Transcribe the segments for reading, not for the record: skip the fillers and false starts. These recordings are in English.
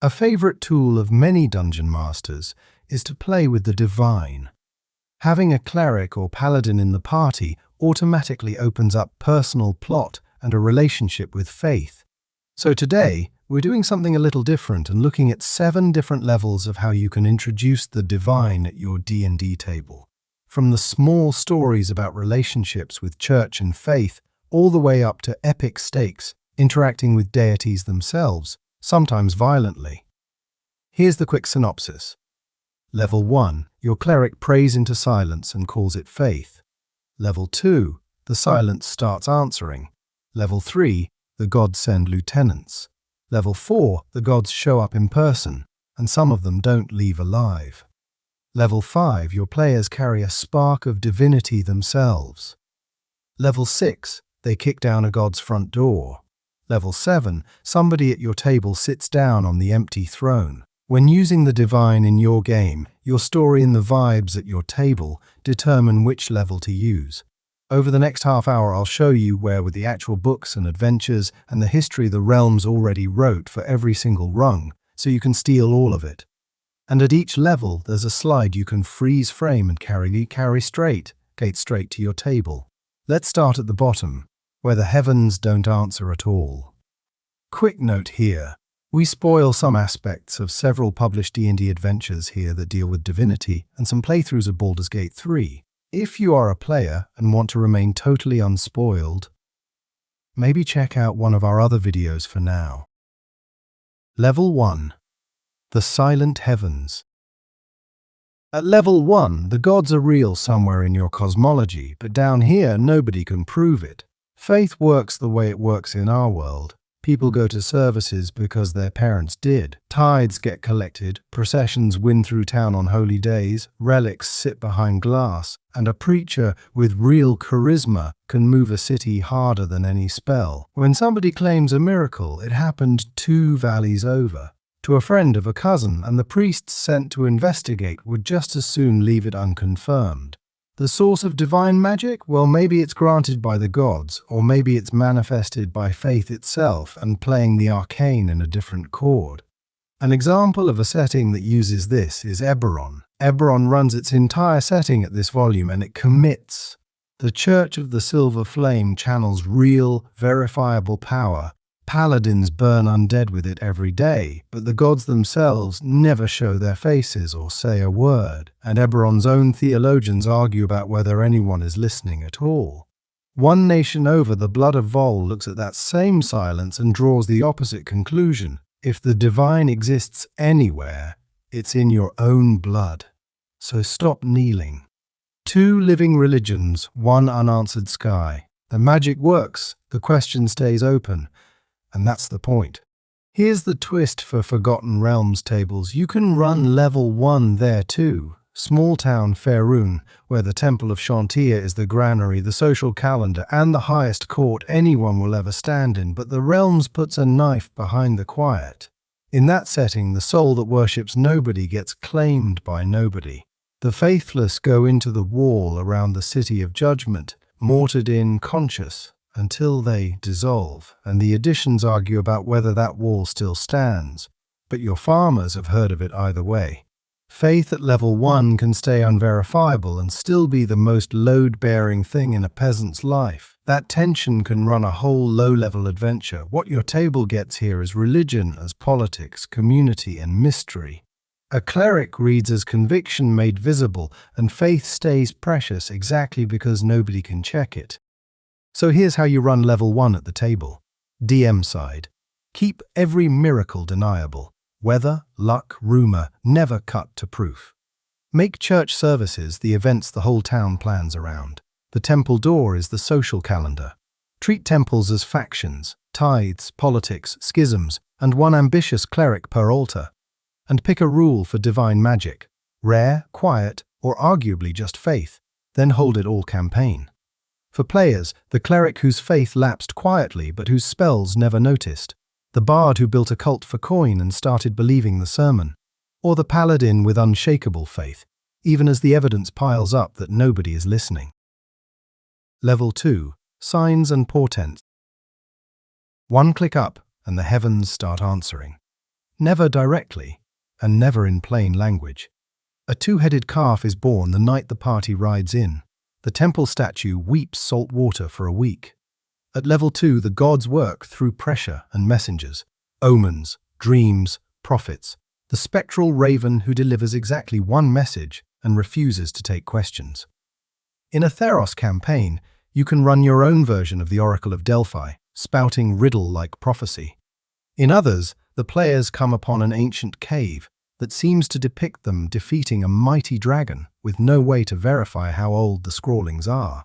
A favorite tool of many dungeon masters is to play with the divine. Having a cleric or paladin in the party automatically opens up personal plot and a relationship with faith. So today, we're doing something a little different and looking at 7 different levels of how you can introduce the divine at your D&D table. From the small stories about relationships with church and faith, all the way up to epic stakes, interacting with deities themselves, sometimes violently. Here's the quick synopsis. Level 1, your cleric prays into silence and calls it faith. Level 2, the silence starts answering. Level 3, the gods send lieutenants. Level 4, the gods show up in person, and some of them don't leave alive. Level 5, your players carry a spark of divinity themselves. Level 6, they kick down a god's front door. Level 7, somebody at your table sits down on the empty throne. When using the divine in your game, your story and the vibes at your table determine which level to use. Over the next half hour, I'll show you where with the actual books and adventures and the history the realms already wrote for every single rung, so you can steal all of it. And at each level, there's a slide you can freeze frame and carry straight to your table. Let's start at the bottom, where the heavens don't answer at all. Quick note here. We spoil some aspects of several published D&D adventures here that deal with divinity and some playthroughs of Baldur's Gate 3. If you are a player and want to remain totally unspoiled, maybe check out one of our other videos for now. Level 1. The Silent Heavens. At Level 1, the gods are real somewhere in your cosmology, but down here nobody can prove it. Faith works the way it works in our world. People go to services because their parents did. Tides get collected, processions win through town on holy days, relics sit behind glass, and a preacher with real charisma can move a city harder than any spell. When somebody claims a miracle, it happened 2 valleys over, to a friend of a cousin, and the priests sent to investigate would just as soon leave it unconfirmed. The source of divine magic? Well, maybe it's granted by the gods, or maybe it's manifested by faith itself and playing the arcane in a different chord. An example of a setting that uses this is Eberron. Eberron runs its entire setting at this volume and it commits. The Church of the Silver Flame channels real, verifiable power. Paladins burn undead with it every day, but the gods themselves never show their faces or say a word, and Eberron's own theologians argue about whether anyone is listening at all. One nation over, the Blood of Vol looks at that same silence and draws the opposite conclusion. If the divine exists anywhere, it's in your own blood. So stop kneeling. 2 living religions, 1 unanswered sky. The magic works, the question stays open. And that's the point. Here's the twist for Forgotten Realms tables. You can run level 1 there too. Small town Faerun, where the Temple of Chantia is the granary, the social calendar, and the highest court anyone will ever stand in, but the realms puts a knife behind the quiet. In that setting, the soul that worships nobody gets claimed by nobody. The faithless go into the wall around the city of judgment, mortared in, conscious, until they dissolve, and the additions argue about whether that wall still stands, but your farmers have heard of it either way. Faith at level 1 can stay unverifiable and still be the most load-bearing thing in a peasant's life. That tension can run a whole low-level adventure. What your table gets here is religion as politics, community, and mystery. A cleric reads as conviction made visible, and faith stays precious exactly because nobody can check it. So here's how you run level 1 at the table. DM side. Keep every miracle deniable. Weather, luck, rumor, never cut to proof. Make church services the events the whole town plans around. The temple door is the social calendar. Treat temples as factions, tithes, politics, schisms, and 1 ambitious cleric per altar. And pick a rule for divine magic. Rare, quiet, or arguably just faith. Then hold it all campaign. For players, the cleric whose faith lapsed quietly but whose spells never noticed. The bard who built a cult for coin and started believing the sermon. Or the paladin with unshakable faith, even as the evidence piles up that nobody is listening. Level 2. Signs and Portents. 1 click up and the heavens start answering. never directly, and never in plain language. A two-headed calf is born the night the party rides in. The temple statue weeps salt water for a week. At level 2, the gods work through pressure and messengers, omens, dreams, prophets, the spectral raven who delivers exactly one message and refuses to take questions. In a Theros campaign, you can run your own version of the Oracle of Delphi, spouting riddle-like prophecy. In others, the players come upon an ancient cave that seems to depict them defeating a mighty dragon with no way to verify how old the scrawlings are.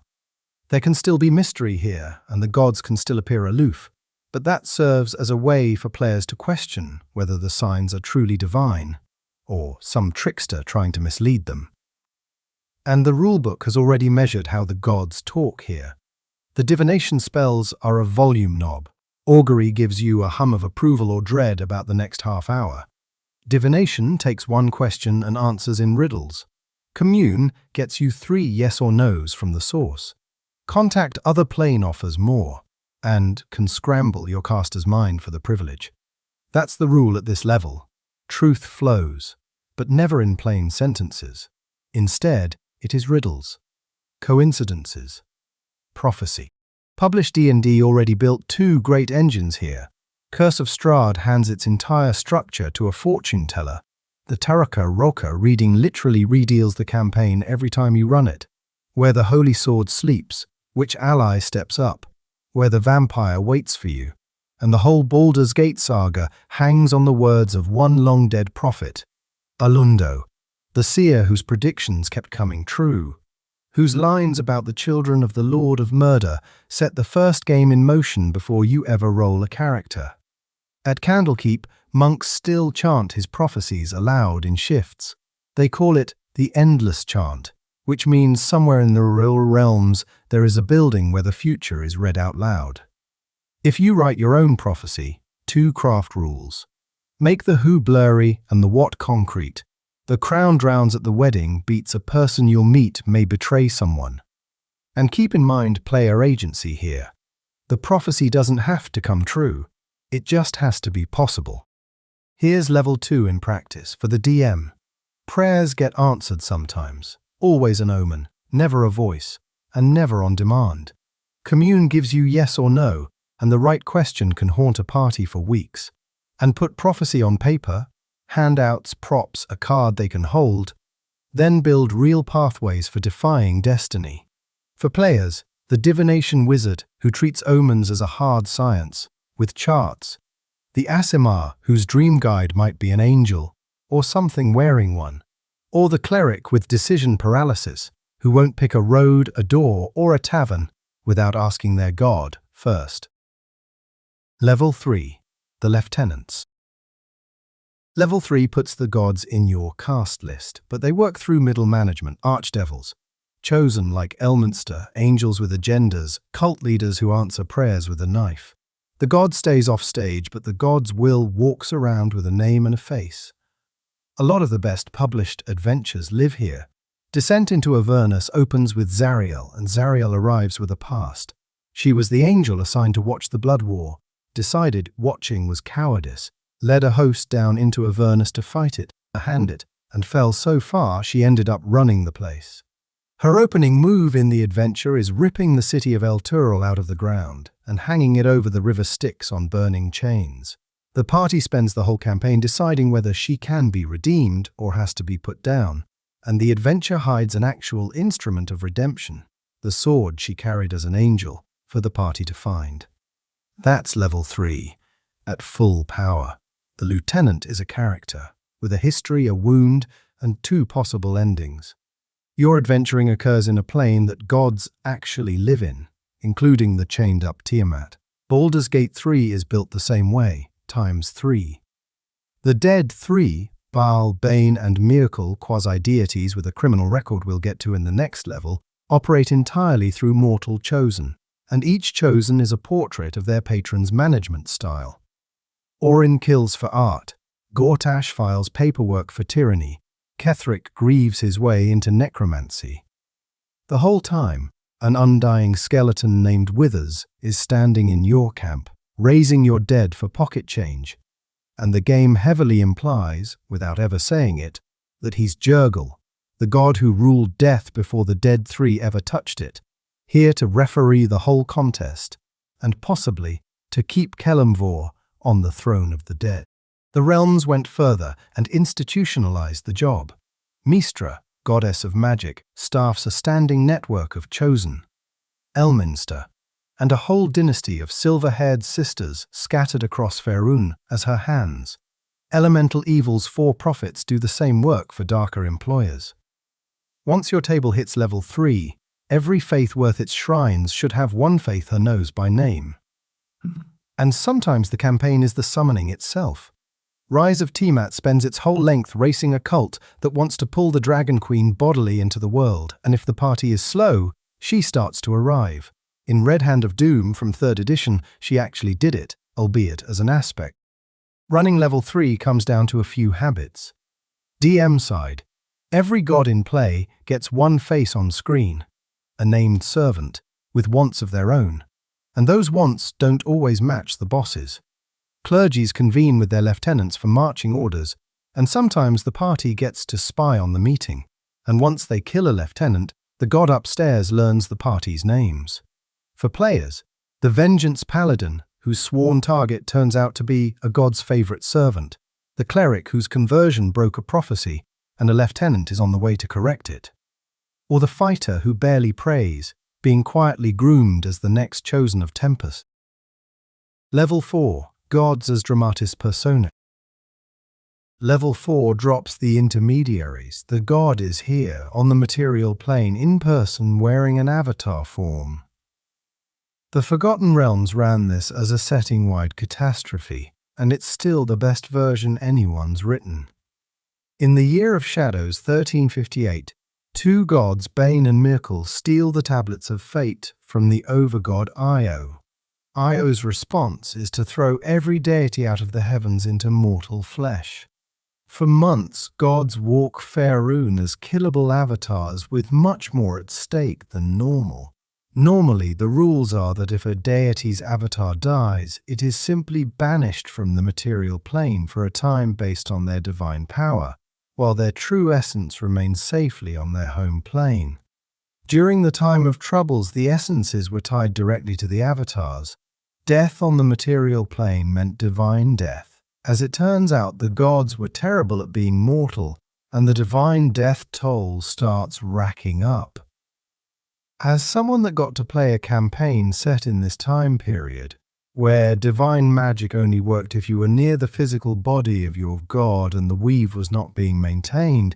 There can still be mystery here, and the gods can still appear aloof, but that serves as a way for players to question whether the signs are truly divine, or some trickster trying to mislead them. And the rulebook has already measured how the gods talk here. The divination spells are a volume knob. Augury gives you a hum of approval or dread about the next half hour. Divination takes one question and answers in riddles. Commune gets you 3 yes or no's from the source. Contact other plane offers more, and can scramble your caster's mind for the privilege. That's the rule at this level. Truth flows, but never in plain sentences. Instead, it is riddles, coincidences, prophecy. Published D&D already built 2 great engines here. Curse of Strahd hands its entire structure to a fortune teller. The Taraka Roka reading literally redeals the campaign every time you run it. Where the Holy Sword sleeps, which ally steps up, where the vampire waits for you, and the whole Baldur's Gate saga hangs on the words of one long-dead prophet, Alundo, the seer whose predictions kept coming true, whose lines about the children of the Lord of Murder set the first game in motion before you ever roll a character. At Candlekeep, monks still chant his prophecies aloud in shifts. They call it the Endless Chant, which means somewhere in the real realms there is a building where the future is read out loud. If you write your own prophecy, 2 craft rules. Make the who blurry and the what concrete. The crown drowns at the wedding beats a person you'll meet may betray someone. And keep in mind player agency here. The prophecy doesn't have to come true. It just has to be possible. Here's level 2 in practice for the DM. Prayers get answered sometimes. Always an omen, never a voice, and never on demand. Commune gives you yes or no, and the right question can haunt a party for weeks. And put prophecy on paper, handouts, props, a card they can hold, then build real pathways for defying destiny. For players, the divination wizard who treats omens as a hard science, with charts. The Asimar whose dream guide might be an angel, or something wearing one. Or the cleric with decision paralysis, who won't pick a road, a door, or a tavern without asking their god first. Level 3. The Lieutenants. Level 3 puts the gods in your cast list, but they work through middle management, archdevils, chosen like Elminster, angels with agendas, cult leaders who answer prayers with a knife. The god stays off stage, but the god's will walks around with a name and a face. A lot of the best published adventures live here. Descent into Avernus opens with Zariel, and Zariel arrives with a past. She was the angel assigned to watch the Blood War, decided watching was cowardice, led a host down into Avernus to fight it, hand it, and fell so far she ended up running the place. Her opening move in the adventure is ripping the city of El Turil out of the ground and hanging it over the river Styx on burning chains. The party spends the whole campaign deciding whether she can be redeemed or has to be put down, and the adventure hides an actual instrument of redemption, the sword she carried as an angel, for the party to find. That's level 3, at full power. The lieutenant is a character, with a history, a wound, and 2 possible endings. Your adventuring occurs in a plane that gods actually live in, including the chained-up Tiamat. Baldur's Gate 3 is built the same way, times 3. The dead 3, Baal, Bane, and Miracle, quasi-deities with a criminal record we'll get to in the next level, operate entirely through mortal chosen, and each chosen is a portrait of their patron's management style. Orin kills for art, Gortash files paperwork for tyranny, Ketheric grieves his way into necromancy. The whole time, an undying skeleton named Withers is standing in your camp, raising your dead for pocket change. and the game heavily implies, without ever saying it, that he's Jurgle, the god who ruled death before the Dead Three ever touched it, here to referee the whole contest, and possibly to keep Kelemvor on the throne of the dead. The realms went further and institutionalized the job. Mystra, goddess of magic, staffs a standing network of chosen, Elminster, and a whole dynasty of silver-haired sisters scattered across Faerun as her hands. Elemental Evil's 4 prophets do the same work for darker employers. Once your table hits level 3, every faith worth its shrines should have one faith her knows by name. And sometimes the campaign is the summoning itself. Rise of Tiamat spends its whole length racing a cult that wants to pull the Dragon Queen bodily into the world, and if the party is slow, she starts to arrive. In Red Hand of Doom from 3rd edition, she actually did it, albeit as an aspect. Running level 3 comes down to a few habits. DM side. Every god in play gets one face on screen, a named servant, with wants of their own, and those wants don't always match the boss's. Clergies convene with their lieutenants for marching orders, and sometimes the party gets to spy on the meeting, and once they kill a lieutenant, the god upstairs learns the party's names. For players, the Vengeance Paladin, whose sworn target turns out to be a god's favorite servant, the cleric whose conversion broke a prophecy, and a lieutenant is on the way to correct it. Or the fighter who barely prays, being quietly groomed as the next chosen of Tempest. Level 4. Gods as Dramatis Personae. Level 4 drops the intermediaries. The god is here, on the material plane, in person, wearing an avatar form. The Forgotten Realms ran this as a setting-wide catastrophe, and it's still the best version anyone's written. In the Year of Shadows 1358, 2 gods, Bane and Myrkul, steal the Tablets of Fate from the overgod Io. Io's response is to throw every deity out of the heavens into mortal flesh. For months, gods walk Faerun as killable avatars with much more at stake than normal. Normally, the rules are that if a deity's avatar dies, it is simply banished from the material plane for a time based on their divine power, while their true essence remains safely on their home plane. During the time of troubles, the essences were tied directly to the avatars. Death on the material plane meant divine death. As it turns out, the gods were terrible at being mortal, and the divine death toll starts racking up. As someone that got to play a campaign set in this time period, where divine magic only worked if you were near the physical body of your god and the weave was not being maintained,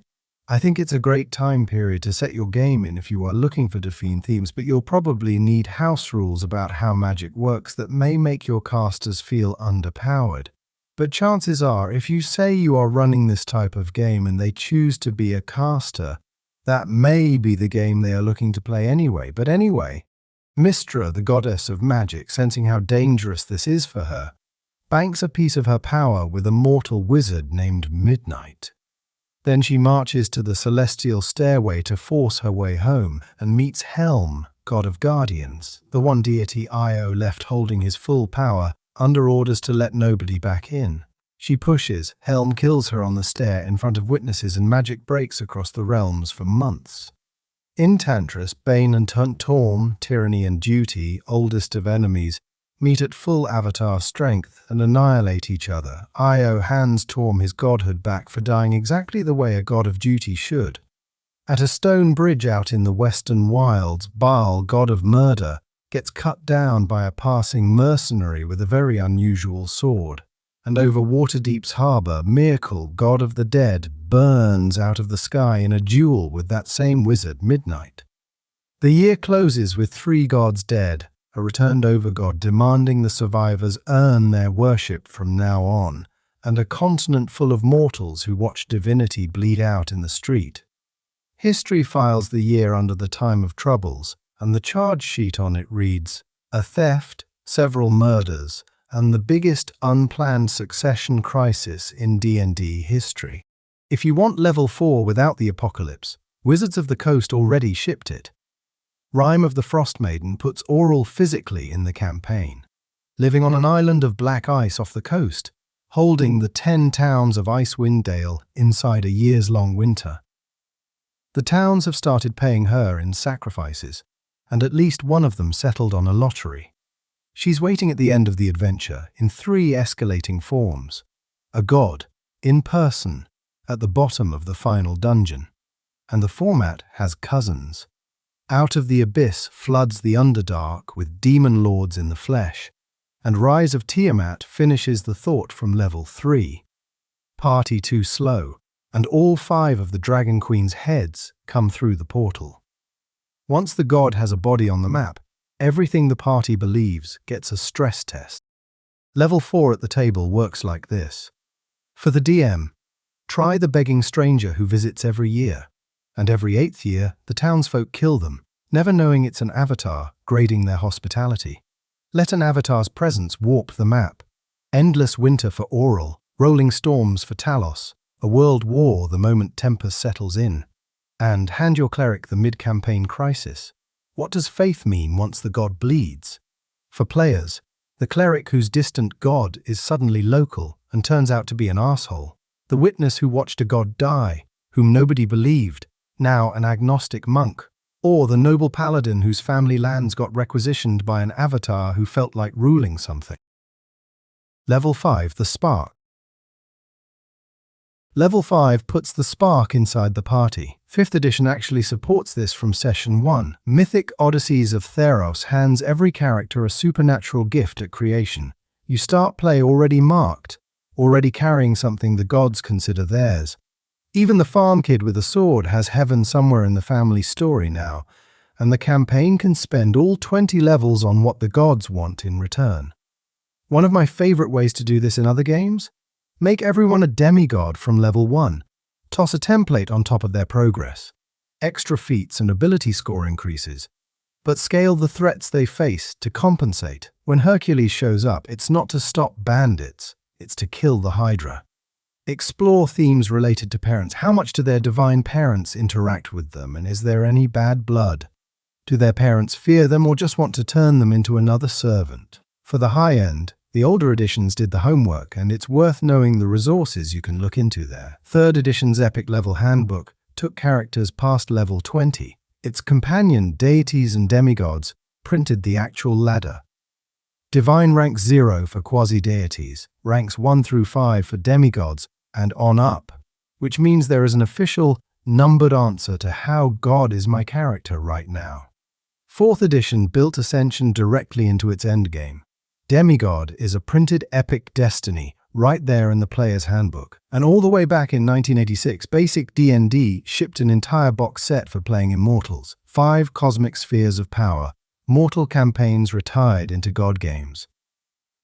I think it's a great time period to set your game in if you are looking for Delphine themes, but you'll probably need house rules about how magic works that may make your casters feel underpowered. But chances are, if you say you are running this type of game and they choose to be a caster, that may be the game they are looking to play anyway. But anyway, Mystra, the goddess of magic, sensing how dangerous this is for her, banks a piece of her power with a mortal wizard named Midnight. Then she marches to the celestial stairway to force her way home and meets Helm, god of guardians, the one deity Io left holding his full power, under orders to let nobody back in. She pushes, Helm kills her on the stair in front of witnesses, and magic breaks across the realms for months. In Tantris, Bane and Torm, Tyranny and Duty, oldest of enemies, meet at full avatar strength and annihilate each other. Io hands Torm his godhood back for dying exactly the way a god of duty should. At a stone bridge out in the western wilds, Baal, god of murder, gets cut down by a passing mercenary with a very unusual sword. And over Waterdeep's harbour, Myrkul, god of the dead, burns out of the sky in a duel with that same wizard, Midnight. The year closes with 3 gods dead, a returned overgod demanding the survivors earn their worship from now on, and a continent full of mortals who watch divinity bleed out in the street. History files the year under the time of troubles, and the charge sheet on it reads, a theft, several murders, and the biggest unplanned succession crisis in D&D history. If you want level 4 without the apocalypse, Wizards of the Coast already shipped it. Rime of the Frostmaiden puts Oral physically in the campaign. Living on an island of black ice off the coast, holding the 10 towns of Icewind Dale inside a years-long winter. The towns have started paying her in sacrifices, and at least one of them settled on a lottery. She's waiting at the end of the adventure in 3 escalating forms. A god, in person, at the bottom of the final dungeon. And the format has cousins. Out of the Abyss floods the Underdark with demon lords in the flesh, and Rise of Tiamat finishes the thought from level 3. Party too slow, and all 5 of the Dragon Queen's heads come through the portal. Once the god has a body on the map, everything the party believes gets a stress test. Level 4 at the table works like this. For the DM, try the begging stranger who visits every year, and every 8th year the townsfolk kill them, never knowing it's an avatar grading their hospitality. Let an avatar's presence warp the map. Endless winter for Oral, rolling storms for Talos, a world war the moment Tempest settles in. And hand your cleric the mid-campaign crisis. What does faith mean once the god bleeds? For players, the cleric whose distant god is suddenly local and turns out to be an arsehole. The witness who watched a god die, whom nobody believed, now an agnostic monk. Or the noble paladin whose family lands got requisitioned by an avatar who felt like ruling something. Level 5, the spark. Level 5 puts the spark inside the party. 5th edition actually supports this from Session 1. Mythic Odysseys of Theros hands every character a supernatural gift at creation. You start play already marked, already carrying something the gods consider theirs. Even the farm kid with a sword has heaven somewhere in the family story now, and the campaign can spend all 20 levels on what the gods want in return. One of my favorite ways to do this in other games? Make everyone a demigod from level 1. Toss a template on top of their progress. Extra feats and ability score increases. But scale the threats they face to compensate. When Hercules shows up, it's not to stop bandits, it's to kill the Hydra. Explore themes related to parents. How much do their divine parents interact with them, and is there any bad blood? Do their parents fear them or just want to turn them into another servant? For the high end, the older editions did the homework, and it's worth knowing the resources you can look into there. 3rd edition's Epic Level Handbook took characters past level 20. Its companion, Deities and Demigods, printed the actual ladder. Divine ranks 0 for quasi-deities, ranks 1 through 5 for demigods, and on up, which means there is an official, numbered answer to how God is my character right now. 4th edition built Ascension directly into its endgame. Demigod is a printed epic destiny right there in the player's handbook. And all the way back in 1986, basic D&D shipped an entire box set for playing Immortals. 5 cosmic spheres of power, mortal campaigns retired into God games.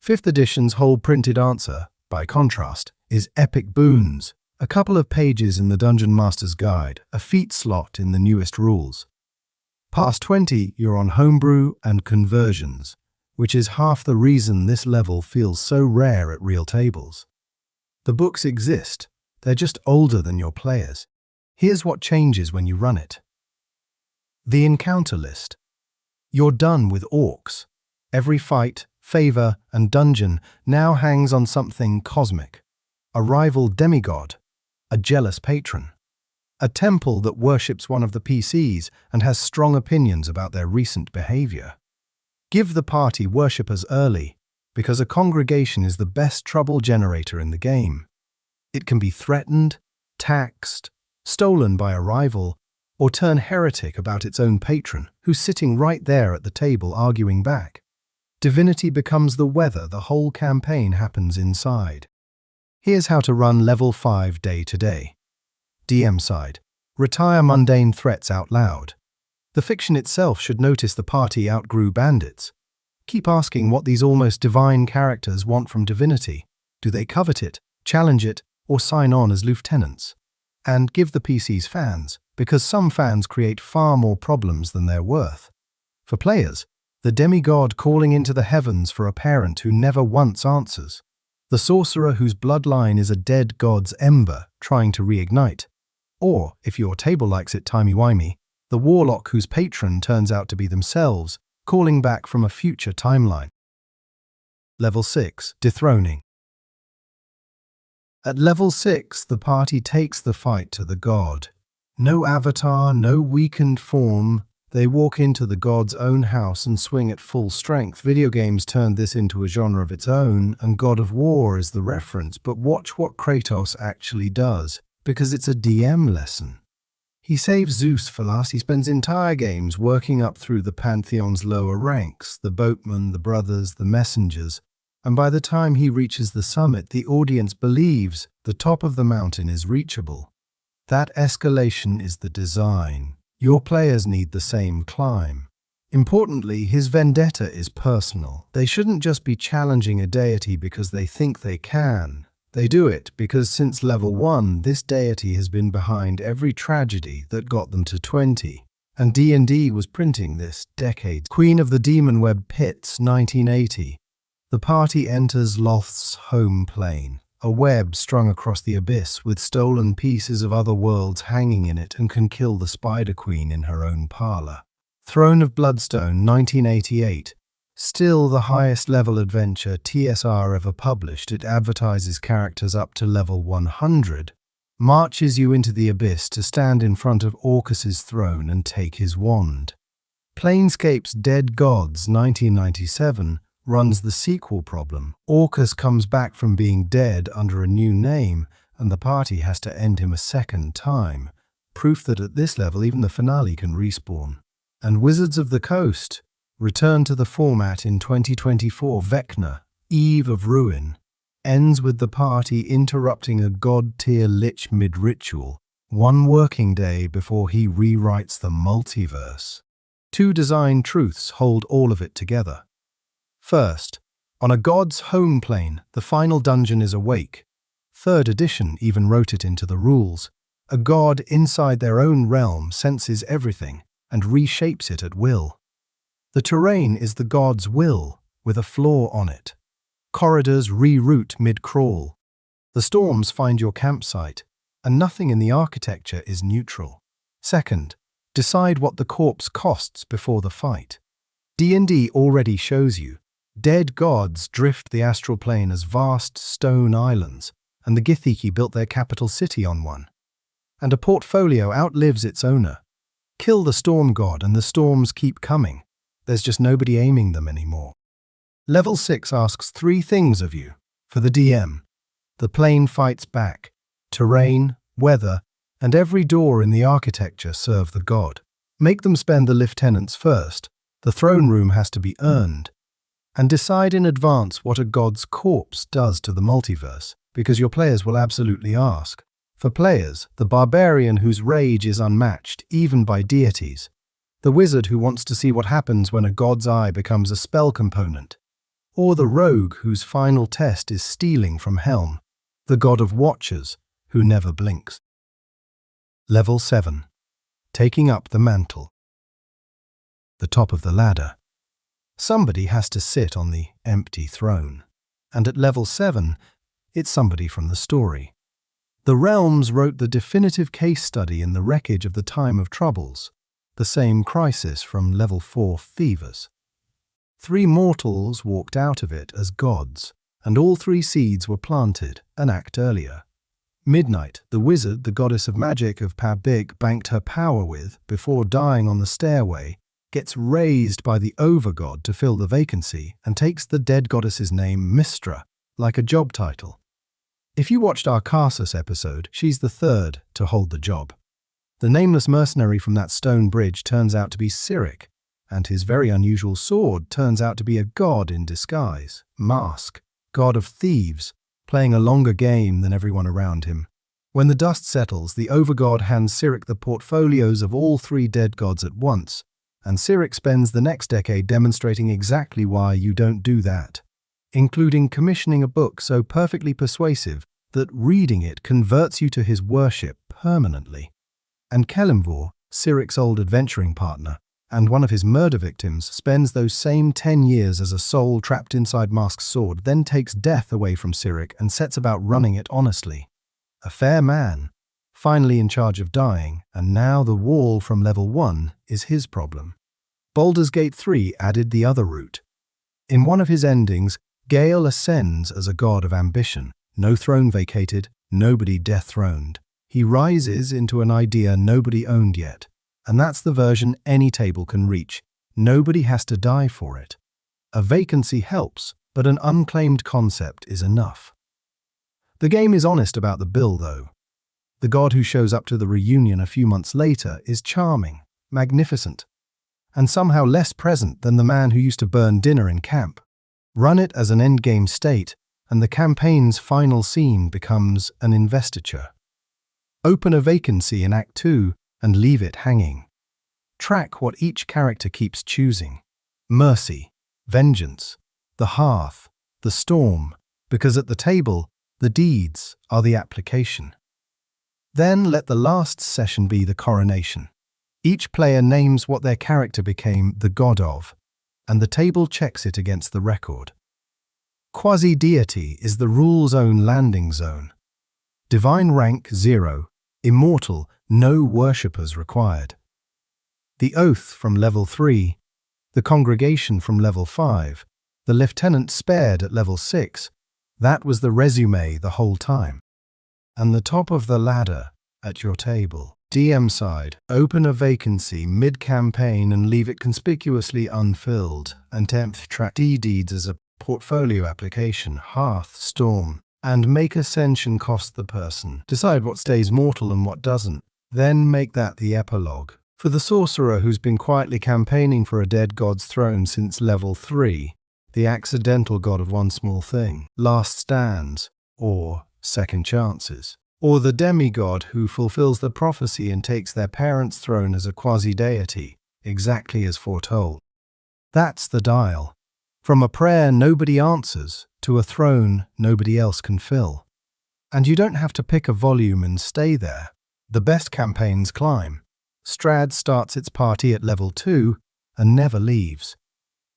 5th edition's whole printed answer, by contrast, is Epic Boons, a couple of pages in the Dungeon Master's Guide, a feat slot in the newest rules. Past 20, you're on homebrew and conversions, which is half the reason this level feels so rare at real tables. The books exist, they're just older than your players. Here's what changes when you run it. The encounter list. You're done with orcs. Every fight, favor, and dungeon now hangs on something cosmic. A rival demigod, a jealous patron, a temple that worships one of the PCs and has strong opinions about their recent behavior. Give the party worshippers early, because a congregation is the best trouble generator in the game. It can be threatened, taxed, stolen by a rival, or turn heretic about its own patron, who's sitting right there at the table arguing back. Divinity becomes the weather the whole campaign happens inside. Here's how to run level 5 day to day. DM side. Retire mundane threats out loud. The fiction itself should notice the party outgrew bandits. Keep asking what these almost divine characters want from divinity. Do they covet it, challenge it, or sign on as lieutenants? And give the PCs fans, because some fans create far more problems than they're worth. For players, the demigod calling into the heavens for a parent who never once answers. The sorcerer whose bloodline is a dead god's ember trying to reignite. Or, if your table likes it timey-wimey, the warlock whose patron turns out to be themselves, calling back from a future timeline. Level 6, Dethroning. At level 6, the party takes the fight to the god. No avatar, no weakened form. They walk into the god's own house and swing at full strength. Video games turned this into a genre of its own, and God of War is the reference, but watch what Kratos actually does, because it's a DM lesson. He saves Zeus for last. He spends entire games working up through the Pantheon's lower ranks, the boatmen, the brothers, the messengers, and by the time he reaches the summit, the audience believes the top of the mountain is reachable. That escalation is the design. Your players need the same climb. Importantly, his vendetta is personal. They shouldn't just be challenging a deity because they think they can. They do it because since level 1, this deity has been behind every tragedy that got them to 20. And D&D was printing this decades. Queen of the Demonweb Pits, 1980. The party enters Loth's home plane, a web strung across the abyss with stolen pieces of other worlds hanging in it, and can kill the Spider Queen in her own parlor. Throne of Bloodstone, 1988. Still the highest level adventure TSR ever published. It advertises characters up to level 100, marches you into the abyss to stand in front of Orcus's throne and take his wand. Planescape's Dead Gods, 1997, runs the sequel problem. Orcus comes back from being dead under a new name, and the party has to end him a second time. Proof that at this level even the finale can respawn. And Wizards of the Coast return to the format in 2024. Vecna, Eve of Ruin, ends with the party interrupting a god-tier lich mid-ritual, one working day before he rewrites the multiverse. Two design truths hold all of it together. First, on a god's home plane, the final dungeon is awake. 3rd edition even wrote it into the rules. A god inside their own realm senses everything and reshapes it at will. The terrain is the god's will, with a flaw on it. Corridors reroute mid-crawl. The storms find your campsite, and nothing in the architecture is neutral. Second, decide what the corpse costs before the fight. D&D already shows you. Dead gods drift the astral plane as vast stone islands, and the Githiki built their capital city on one. And a portfolio outlives its owner. Kill the storm god and the storms keep coming. There's just nobody aiming them anymore. Level 6 asks 3 things of you. For the DM, the plane fights back. Terrain, weather, and every door in the architecture serve the god. Make them spend the lieutenants first. The throne room has to be earned. And decide in advance what a god's corpse does to the multiverse, because your players will absolutely ask. For players, the barbarian whose rage is unmatched, even by deities. The wizard who wants to see what happens when a god's eye becomes a spell component. Or the rogue whose final test is stealing from Helm. The god of watchers who never blinks. Level 7. Taking up the mantle. The top of the ladder. Somebody has to sit on the empty throne. And at level 7, it's somebody from the story. The Realms wrote the definitive case study in the wreckage of the Time of Troubles, the same crisis from level 4 Fevers. 3 mortals walked out of it as gods, and all 3 seeds were planted an act earlier. Midnight, the wizard, the goddess of magic of Pabig, banked her power with, before dying on the stairway, gets raised by the overgod to fill the vacancy and takes the dead goddess's name Mystra, like a job title. If you watched our Carsus episode, she's the 3rd to hold the job. The nameless mercenary from that stone bridge turns out to be Cyric, and his very unusual sword turns out to be a god in disguise, Mask, god of thieves, playing a longer game than everyone around him. When the dust settles, the overgod hands Cyric the portfolios of all 3 dead gods at once, and Cyric spends the next decade demonstrating exactly why you don't do that, including commissioning a book so perfectly persuasive that reading it converts you to his worship permanently. And Kelimvor, Cyric's old adventuring partner, and one of his murder victims, spends those same 10 years as a soul trapped inside Mask's sword, then takes death away from Cyric and sets about running it honestly. A fair man, finally in charge of dying, and now the wall from level 1 is his problem. Baldur's Gate 3 added the other route. In one of his endings, Gale ascends as a god of ambition. No throne vacated, nobody dethroned. He rises into an idea nobody owned yet. And that's the version any table can reach. Nobody has to die for it. A vacancy helps, but an unclaimed concept is enough. The game is honest about the bill, though. The god who shows up to the reunion a few months later is charming, magnificent, and somehow less present than the man who used to burn dinner in camp. Run it as an endgame state, and the campaign's final scene becomes an investiture. Open a vacancy in Act 2 and leave it hanging. Track what each character keeps choosing. Mercy, vengeance, the hearth, the storm, because at the table, the deeds are the application. Then let the last session be the coronation. Each player names what their character became the god of, and the table checks it against the record. Quasi-deity is the rule's own landing zone. Divine rank 0, immortal, no worshippers required. The oath from level 3, the congregation from level 5, the lieutenant spared at level 6, that was the resume the whole time. And the top of the ladder at your table. DM side, open a vacancy mid-campaign and leave it conspicuously unfilled, and track deeds as a portfolio application, hearth, storm, and make ascension cost the person. Decide what stays mortal and what doesn't. Then make that the epilogue. For the sorcerer who's been quietly campaigning for a dead god's throne since level 3, the accidental god of one small thing, last stands, or second chances. Or the demigod who fulfills the prophecy and takes their parents' throne as a quasi-deity, exactly as foretold. That's the dial. From a prayer nobody answers to a throne nobody else can fill. And you don't have to pick a volume and stay there. The best campaigns climb. Strahd starts its party at level 2 and never leaves.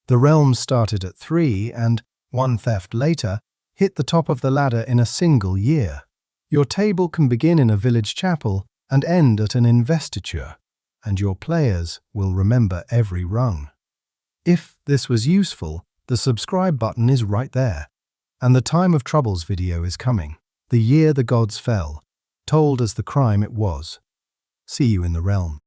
The realms started at 3 and, one theft later, hit the top of the ladder in a single year. Your table can begin in a village chapel and end at an investiture, and your players will remember every rung. If this was useful, the subscribe button is right there, and the Time of Troubles video is coming. The year the gods fell, told as the crime it was. See you in the realm.